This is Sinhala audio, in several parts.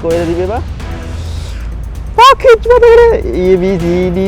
කොහෙද තිබේ බා? පාකේජ් වලට ABCD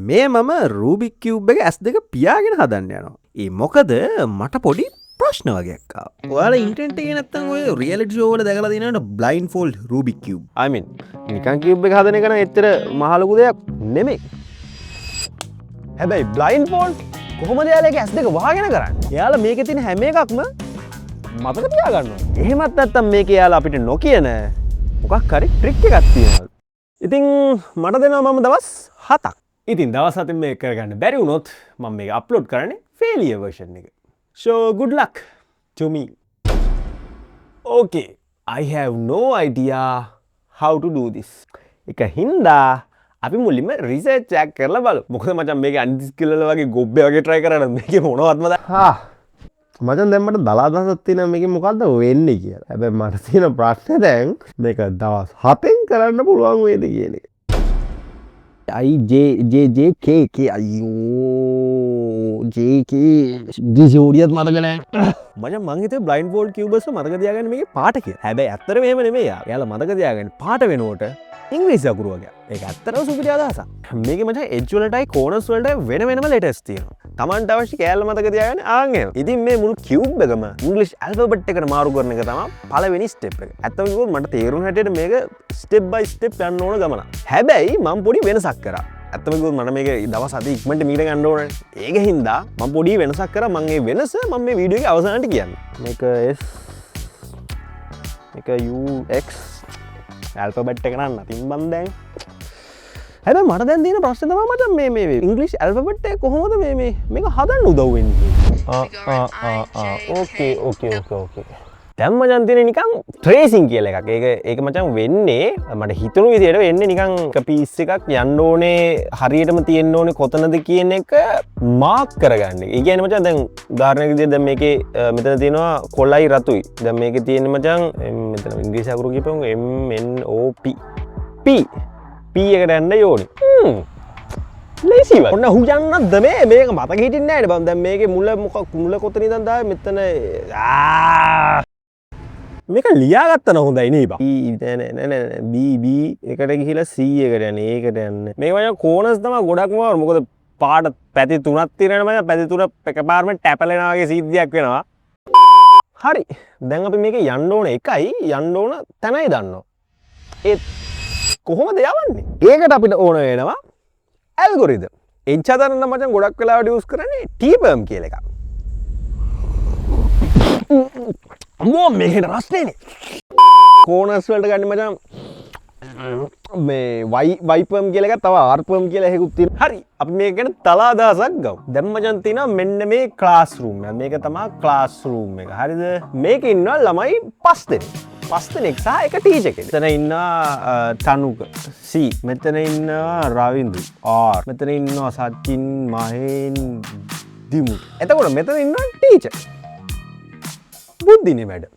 මේ මම රූබික් කියුබ් එක S2 පියාගෙන හදන්න යනවා. ඒ මොකද මට පොඩි ප්‍රශ්න වගේක් ආවා. ඔයාලා ඉන්ටර්නෙට් එකේ නැත්තම් ඔය රියැලිටි ෂෝ වල දැකලා තියෙනවනේ blind fold Rubik cube. I mean නිකන් කියුබ් එක හදන එක නම් එච්චර මහ ලොකු දෙයක් නෙමෙයි. හැබැයි බ්ලයින්ඩ් ෆෝල්ඩ් කොහොමද එයාලා ඒක S2 වහගෙන කරන්නේ? එයාලා මේකේ තියෙන හැම එකක්ම මතක තියාගන්න ඕනේ. එහෙමත් නැත්තම් මේක එයාලා අපිට නොකියන මොකක් හරි ට්‍රික් එකක් තියෙනවා. ඉතින් මට දෙනවා මම දවස් 7ක්. ඉතින් දවස් 7න් මේක කරගන්න බැරි වුණොත් මම මේක අප්ලෝඩ් කරන්නේ failure version එක. So good luck to me. Okay, I have no idea how to do this. එක හින්දා අපි මුලින්ම රිසර්ච් එකක් කරලා බලමු. මොකද මචං මේකේ අනිත් ස්කිල් වල වගේ ගොබ්බේ වගේ try කරලා මේකේ මොනවත්ම මචන් දැන් මට දලා දහසක් තියෙනවා මේකෙන් මොකද්ද වෙන්නේ කියලා. හැබැයි මට තියෙන ප්‍රශ්නේ දැන් මේක දවස් 7න් කරන්න පුළුවන් වේද කියන එක. JK අයියෝ JK දිසෝඩියත් මතක නැහැ. මචං මං හිතුවේ බ්ලයින්ඩ් ෆෝල්ඩ් කියුබර්ස් මතක තියාගන්න මේකේ පාට කියලා. හැබැයි ඇත්තටම එහෙම නෙමෙයි. එයාලා මතක තියාගන්න පාට වෙනකොට ඉංග්‍රීසි අකුරු වගේ. ඒක ඇත්තටම සුපිරි අදහසක්. මේකේ මචං එජ් වලටයි කෝනර්ස් වලටයි වෙන වෙනම ලෙටර්ස් තියෙනවා. තමන්ට අවශ්‍ය කෑල්ල මතක තියාගන්න ආන් එහෙම. ඉතින් මේ මුළු කියුබ් එකම ඉංග්‍රීසි ඇල්ෆබෙට් එකට මාරු කරන එක තමයි පළවෙනි ස්ටෙප් එක. ඇත්තම කිව්වොත් මට තේරුම් හැටියට මේක ස්ටෙප් බයි ස්ටෙප් යන්න ඕන ගමන. හැබැයි මම පොඩි වෙනසක් කරා. ඇත්තම කිව්වොත් මට මේක දවස් 7 ඉක්මනට මීට ගන්න ඕනේ. ඒක හින්දා මම පොඩි වෙනසක් කරා. මම මේ වෙනස මම මේ වීඩියෝ එකේ අවසානට කියන්නේ. මේක S මේක UX ඇල්ෆබෙට් එක නන්න තින් බන් දැන්. හැබැයි මට දැන් තියෙන ප්‍රශ්නේ තමයි මචං මේ ඉංග්‍රීසි ඇල්ෆබෙට් එක කොහොමද මේක හදන්න උදව් වෙන්නේ? ඕකේ. දැන් මචං තියෙන නිකන් ට්‍රේසින් කියලා එකක්. ඒක මචං වෙන්නේ මට හිතුණු විදියට වෙන්නේ නිකන් එක පීස් එකක් යන්න ඕනේ හරියටම තියෙන්න ඕනේ කොතනද කියන එක මාක් කරගන්න. ඒ කියන්නේ මචං දැන් උදාහරණයක් විදියට දැන් මේකේ මෙතන තියෙනවා කොළයි රතුයි. දැන් මේකේ තියෙන්නේ මචං මෙතන ඉංග්‍රීසි අකුරු කියපුවම MNOP P එකට යන්න ඕනේ. ලේසි වත්. ඔන්න හුයන්නත් මේක මතක හිටින්නේ නැහැ නේ බං. දැන් මේකේ මුල කොතන ඉඳන් දාවේ මෙතන මේක ලියාගත්තන හොඳයි නේ බං. නෑ B එකට ගිහිලා C එකට යන්නේ. ඒකට යන්න. මේක මචං කෝනස් තමයි ගොඩක්ම වර. මොකද පාට පැති තුනක් තියෙනවා මචං. පැති තුන එකපාරම ටැපලෙනා වගේ සිද්ධියක් වෙනවා. හරි. දැන් අපි මේක යන්න ඕන එකයි යන්න ඕන තැනයි දන්නවා. ඒත් කොහොමද යවන්නේ? ඒකට අපිට ඕන වෙනවා ඇල්ගොරිතම්. එච් හදන්න මචං ගොඩක් වෙලාවට යූස් කරන්නේ T-perm කියලා එකක්. අම්මෝ මේකේ රස්නේනේ. කෝනර්ස් වලට ගන්න මචං මේ Y-perm කියලා එකක් තව R-perm කියලා එකකුත් තියෙනවා. හරි. අපි මේක ගැන තලා අදහසක් ගමු. දැන් මචං තියෙනවා මෙන්න මේ ක්ලාස්රූම් එක. මේක තමයි ක්ලාස්රූම් එක. හරිද? මේකේ ඉන්නවා ළමයි 5 දෙනෙක්. 5 දෙනෙක් සහ එක ටීචර් කෙනෙක්. මෙතන ඉන්නවා තනුක C. මෙතන ඉන්නවා රවින්දු R. මෙතන ඉන්නවා සචින් මහෙන් දිමු. එතකොට මෙතන ඉන්නවා ටීචර්. බුද්ධිනේ මැඩම්.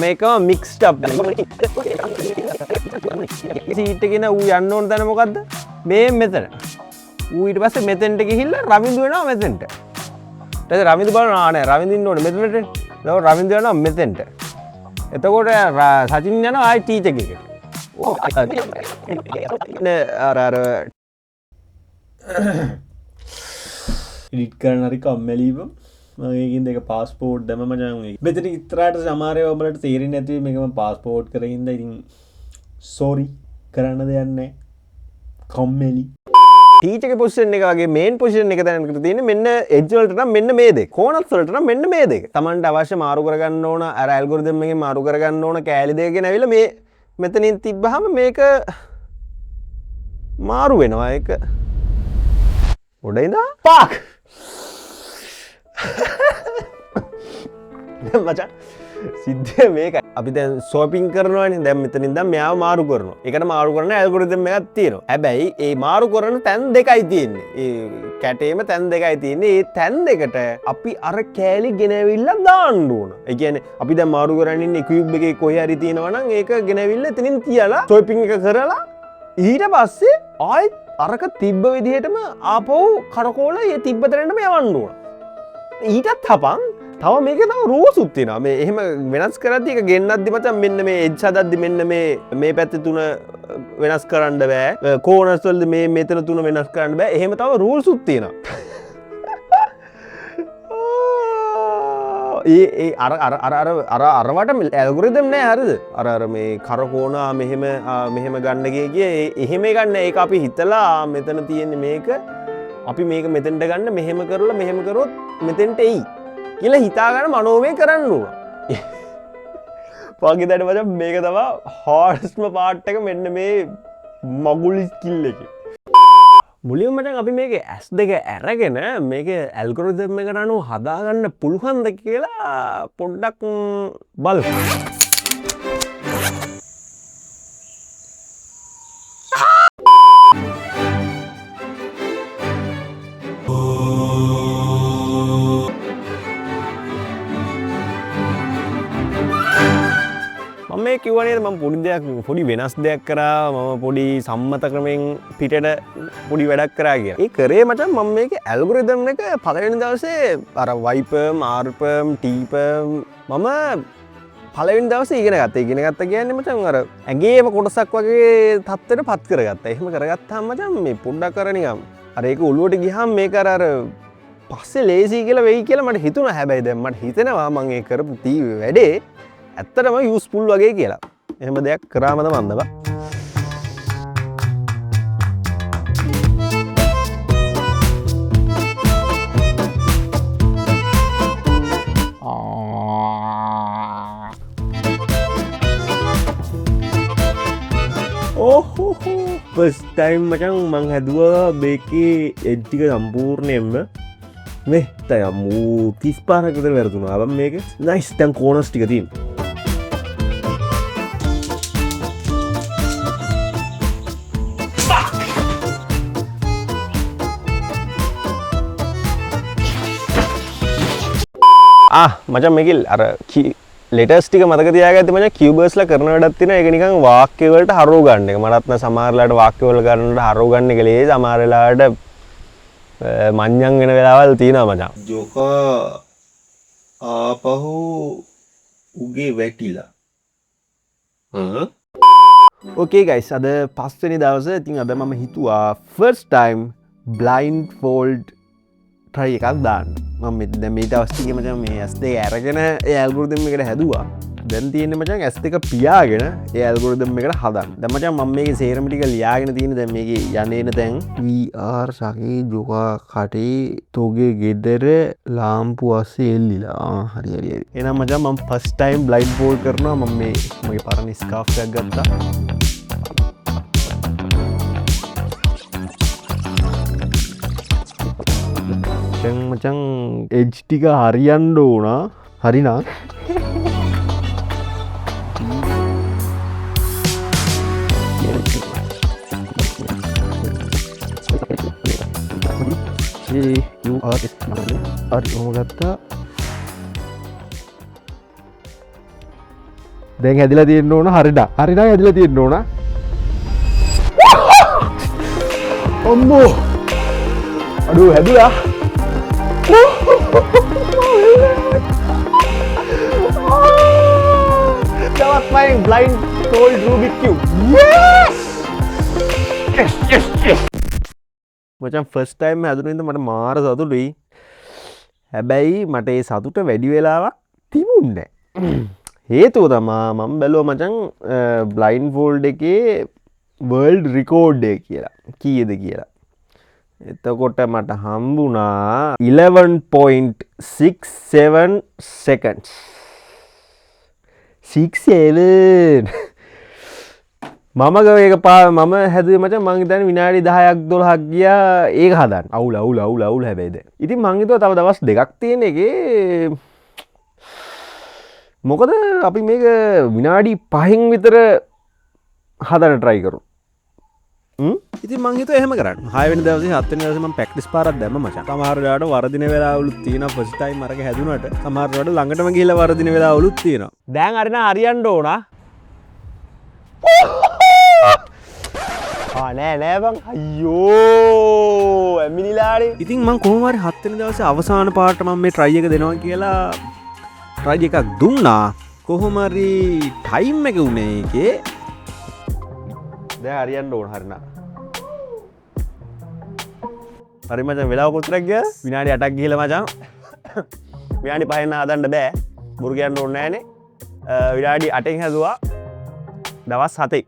මේකම මික්ස්ඩ් අප්. සීට් එකේ ඌ යන්න ඕන තැන මොකද්ද? මේ මෙතන. ඌ ඊට පස්සේ මෙතෙන්ට ගිහිල්ලා රවින්දු වෙනවා මෙතෙන්ට. ඊට පස්සේ රවින්දු බලනවා නෑ රවින්දු ඉන්න ඕනේ මෙතනට. දැන් රවින්දු යනවා මෙතෙන්ට. එතකොට සචින් යනවා ආයි ටීචර් එකට. අර එඩිට් කරන හරි කම්මැලිව මගේකින් දෙක පාස්පෝර්ට් දැම මචං මේ. මෙතන ඉතරාට සමහර ඒවා ඔයාලට තේරෙන්නේ නැති වෙයි මේක මම පාස්පෝර්ට් කරගෙන ඉඳලා ඉතින් සෝරි කරන්න දෙයක් නැහැ. කම්මැලි. ටීචර්ගේ පොසිෂන් එක වගේ මේන් පොසිෂන් එක දැනකට තියෙන්නේ මෙන්න එජ් වලට නම් මෙන්න මේ දෙක. කෝනර්ස් වලට නම් මෙන්න මේ දෙක. Tamanට අවශ්‍ය මාරු කරගන්න ඕන අර ඇල්ගොරිතම් එකෙන් මාරු කරගන්න ඕන කෑලි දෙක ගෙනවිලා මේ මෙතනින් තිබ්බහම මේක මාරු වෙනවා. ඒක උඩ ඉඳා පාක්. මචං සිද්ධිය මේකයි. අපි දැන් ස්වැපින් කරනවානේ. දැන් මෙතනින් ඉඳන් මෙයාව මාරු කරනවා. ඒකට මාරු කරන ඇල්ගොරිතම් එකක් තියෙනවා. හැබැයි ඒ මාරු කරන තැන් දෙකයි තියෙන්නේ. ඒ කැටේම තැන් දෙකයි තියෙන්නේ. ඒ තැන් දෙකට අපි අර කෑලි ගෙනවිල්ලා දාන්න ඕන. ඒ කියන්නේ අපි දැන් මාරු කරන්නේ ඉන්නේ කියුබ් එකේ කොහේ හරි තියෙනවා නම් ඒක ගෙනවිල්ලා එතනින් තියලා ස්වැපින් එක කරලා ඊට පස්සේ ආයෙත් අරක තිබ්බ විදිහටම ආපහු කරකෝල ඒ තිබ්බ තැනටම යවන්න ඕන. ඊටත් හපන් තව මේක තව රූල්සුත් තියෙනවා. මේ එහෙම වෙනස් කරද්දී ඒක ගෙන්නද්දි මචං මෙන්න මේ එජ්ස් හදද්දි මෙන්න මේ පැත්තේ තුන වෙනස් කරන්න බෑ. කෝනර්ස් වලදී මේ මෙතන තුන වෙනස් කරන්න බෑ. එහෙම තව රූල්සුත් තියෙනවා. අරවට ඇල්ගොරිතම් නෑ හරිද? අර මේ කරකෝනා මෙහෙම ගන්න ගිය එහෙම ගන්න ඒක අපි හිතලා මෙතන තියෙන්නේ මේක අපි මේක මෙතෙන්ට ගන්න මෙහෙම කරලා මෙහෙම කරොත් මෙතෙන්ට එයි කියලා හිතාගන්න මනෝමය කරන්න ඕන. පගිදට මචං මේක තමයි හාඩස්ම පාර්ට් එක මෙන්න මේ මගුල් ස්කිල් එකේ. මුලින්ම මචං අපි මේක S2 අරගෙන මේක ඇල්ගොරිතම් එකට අනුව හදාගන්න පුළුවන්ද කියලා පොඩ්ඩක් බලමු. මේ කිව්වනේ මම පොඩි වෙනස් දෙයක් කරා මම පොඩි සම්මත ක්‍රමෙන් පිටට පොඩි වැඩක් කරා කියලා. ඒ කරේ මචං මම මේකේ ඇල්ගොරිතම් එක පළවෙනි දවසේ අර වයිපර්ම් ආර්පර්ම් ටීපර්ම් මම පළවෙනි දවසේ ඉගෙන ගත්තා. ඉගෙන ගත්තා කියන්නේ මචං අර ඇඟේම කොටසක් වගේ තත්ත්වයට පත් කරගත්තා. එහෙම කරගත්තාම මචං මේ පොඩ්ඩක් අර නිකන් අර ඒක ඔළුවට ගියාම මේක අර පස්සේ ලේසි කියලා වෙයි කියලා මට හිතුණා. හැබැයි දැන් මට හිතෙනවා මම ඒ කරපු වැඩේ ඇත්තටම යූස්ෆුල් වගේ කියලා. එහෙම දෙයක් කරාමද මන්දව. ඕහෝ ෆස්ට් ටයිම් මචං මං හැදුවා මේකේ එඩ් ටික සම්පූර්ණයෙන්ම මේ තයම් 35ක් විතර වැරදුනා. අප මේක නයිස් දැන් කෝනර්ස් ටික තියෙනවා. මචං මේක අර ලෙටර්ස් ටික මතක තියාගත්තේ මචං කියුබර්ස්ලා කරන වැඩක් තියෙනවා. ඒක නිකන් වාක්‍ය වලට හරව ගන්න එක. මටත් නම් සමහර වෙලාවට වාක්‍ය වල ගන්නට හරව ගන්න එක ලේසි. සමහර වෙලාවට මඤ්ඤං වෙන වෙලාවල් තියෙනවා මචං. ජෝකා ආපහු උගේ වැටිලා. ඕකේ ගයිස් අද 5 වෙනි දවසේ ඉතින් අද මම හිතුවා first time blind fold try එකක් දාන්න. මම දැන් මේ දවස් ටිකේ මචං මේ S2 අරගෙන ඒ ඇල්ගොරිතම් එකට හැදුවා. දැන් තියෙන්නේ මචං S2 පියාගෙන ඒ ඇල්ගොරිතම් එකට හදන්න. දැන් මචං මම මේකේ සේරම ටික ලියාගෙන තියෙන දැන් මේකේ යන්නේන දැන් VR සගේ ජෝකා කටේ තෝගේ ගෙදර ලාම්පු අස්සේ එල්ලිලා. හරි. එහෙනම් මචං මම ෆස්ට් ටයිම් බ්ලයින්ඩ් ෆෝල්ඩ් කරනවා. මම මේ මගේ පරණ ස්කාර්ෆ් එකක් ගත්තා. මචං එජ් ටික හරියන්න ඕන. හරිනා ගත්තා. දැන් හැදිලා තියෙන්න ඕන. හරිනා හැදිලා තියෙන්න ඕන. අම්මෝ අඩෝ හැදුලා. That was my blindfold Rubik's Cube. Yes! මචං ෆස්ට් ටයිම් හැදුනේ මට මාර සතුටුයි. හැබැයි මට ඒ සතුට වැඩි වෙලාවක් තිබුණේ නැහැ. හේතුව තමයි මම බැලුවා මචං බ්ලයින්ඩ්ෆෝල්ඩ් එකේ වර්ල්ඩ් රෙකෝඩ් එක කියලා. කීයද කියලා. එතකොට මට හම්බුණා 11.67 seconds. 67 මම ගේක මම හැදුවේ මචං මං හිතන්නේ විනාඩි 10ක් 12ක් ගියා ඒක හදන්න. අවුල් හැබැයි දැන්. ඉතින් මං හිතුවා තව දවස් දෙකක් තියෙන එකේ මොකද අපි මේක විනාඩි 5න් විතර හදන්න try කරමු. ඉතින් මං හිතුවා එහෙම කරන්න. 6 වෙනි දවසේ 7 වෙනි දවසේ මම ප්‍රැක්ටිස් පාරක් දැම්ම මචං. සමහර වෙලාවට වරදින වෙලාවලුත් තියෙනවා ෆස්ට් ටයිම් අරක හැදුනට. සමහර වෙලාවට ළඟටම ගිහිල්ලා වරදින වෙලාවලුත් තියෙනවා. දැන් හරියන්න ඕන. නෑ නෑබං අයියෝ ඇමිනිලාඩ ඉතින් මං කොහමරි හත්තන දවස අවසාන පාට මම මේ ට්‍රයි එක දෙනවා කියලා ට්‍රයි එකක් දුන්නා කොහොමරි ටයිම් එක උනේ එකේ දැන් හරියන්න ඕන හරිනා හරි මචං වෙලාව කොච්චරක් ගියා විනාඩි 8ක් ගිහලා මචං විනාඩි 5න් හදන්න බෑ බොරු කියන්න ඕනේ නෑනේ විනාඩි 8න් හැදුවා දවස් 7යි